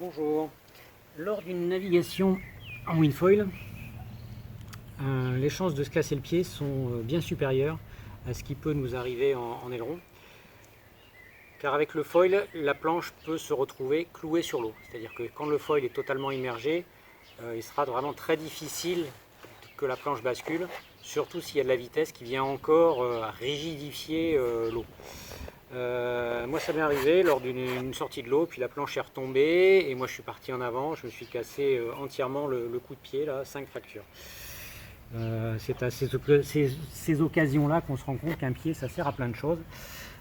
Bonjour. Lors d'une navigation en wingfoil, les chances de se casser le pied sont bien supérieures à ce qui peut nous arriver en aileron. Car avec le foil, la planche peut se retrouver clouée sur l'eau. C'est-à-dire que quand le foil est totalement immergé, il sera vraiment très difficile que la planche bascule, surtout s'il y a de la vitesse qui vient encore rigidifier l'eau. Moi ça m'est arrivé lors d'une sortie de l'eau, puis la planche est retombée et moi je suis parti en avant, je me suis cassé entièrement le coup de pied, là, 5 fractures. C'est à ces occasions-là qu'on se rend compte qu'un pied ça sert à plein de choses,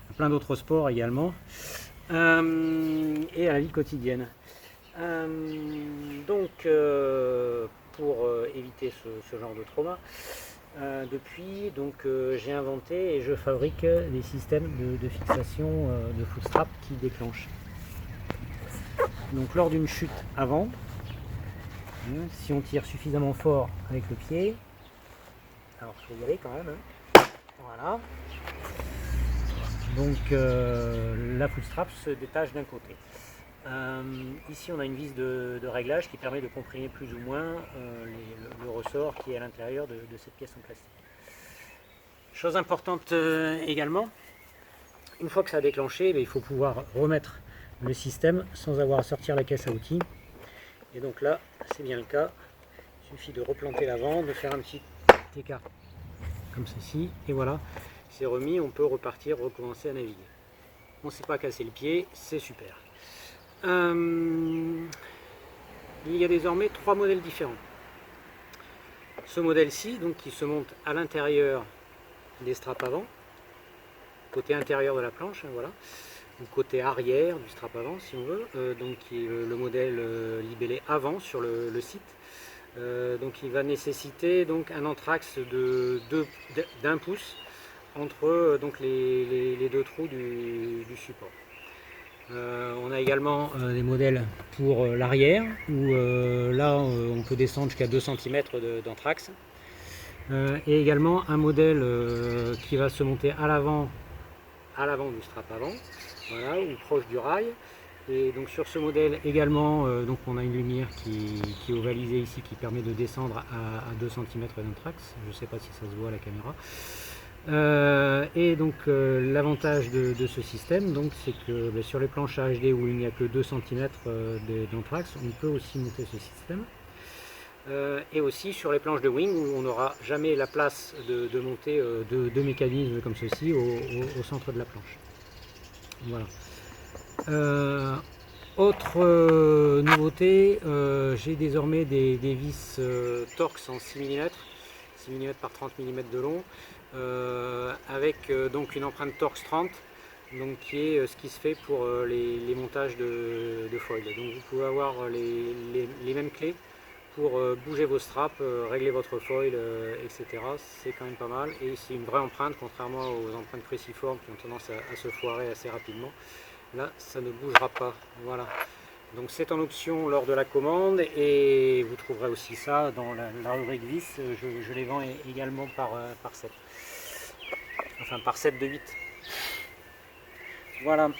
à plein d'autres sports également, et à la vie quotidienne. Pour éviter ce genre de trauma, depuis, j'ai inventé et je fabrique des systèmes de fixation de foot strap qui déclenchent. Donc lors d'une chute avant, si on tire suffisamment fort avec le pied, alors il faut y aller quand même, voilà. Donc la foot strap se détache d'un côté. Ici on a une vis de réglage qui permet de comprimer plus ou moins le ressort qui est à l'intérieur de cette pièce en plastique. Chose importante également, une fois que ça a déclenché, il faut pouvoir remettre le système sans avoir à sortir la caisse à outils. Et donc là c'est bien le cas, il suffit de replanter l'avant, de faire un petit écart comme ceci, et voilà, c'est remis, on peut repartir, recommencer à naviguer. On ne s'est pas cassé le pied, c'est super. Il y a désormais 3 modèles différents. Ce modèle-ci, donc qui se monte à l'intérieur des straps avant, côté intérieur de la planche, voilà, ou côté arrière du strap avant si on veut, donc qui est le modèle libellé avant sur le site. Donc il va nécessiter donc un anthrax d'1 pouce entre les deux trous du support. On a également des modèles pour l'arrière où là on peut descendre jusqu'à 2 cm d'anthrax, et également un modèle qui va se monter à l'avant du strap avant, voilà, ou proche du rail. Et donc sur ce modèle également, donc on a une lumière qui est ovalisée ici, qui permet de descendre à 2 cm d'anthrax. Je ne sais pas si ça se voit à la caméra. Et donc l'avantage de ce système, c'est que sur les planches HD où il n'y a que 2 cm d'anthrax, on peut aussi monter ce système. Et aussi sur les planches de wing où on n'aura jamais la place de monter deux mécanismes comme ceci au centre de la planche. Voilà. Autre nouveauté, j'ai désormais des vis Torx en 6 mm, 6 mm par 30 mm de long, avec donc une empreinte Torx 30, donc qui est ce qui se fait pour les montages de foil. Donc vous pouvez avoir les mêmes clés pour bouger vos straps, régler votre foil, etc. C'est quand même pas mal, et c'est une vraie empreinte, contrairement aux empreintes préciformes qui ont tendance à se foirer assez rapidement. Là ça ne bougera pas, voilà. Donc c'est en option lors de la commande, et vous trouverez aussi ça dans la rubrique vis. Je les vends également par set, enfin par set de 8. Voilà.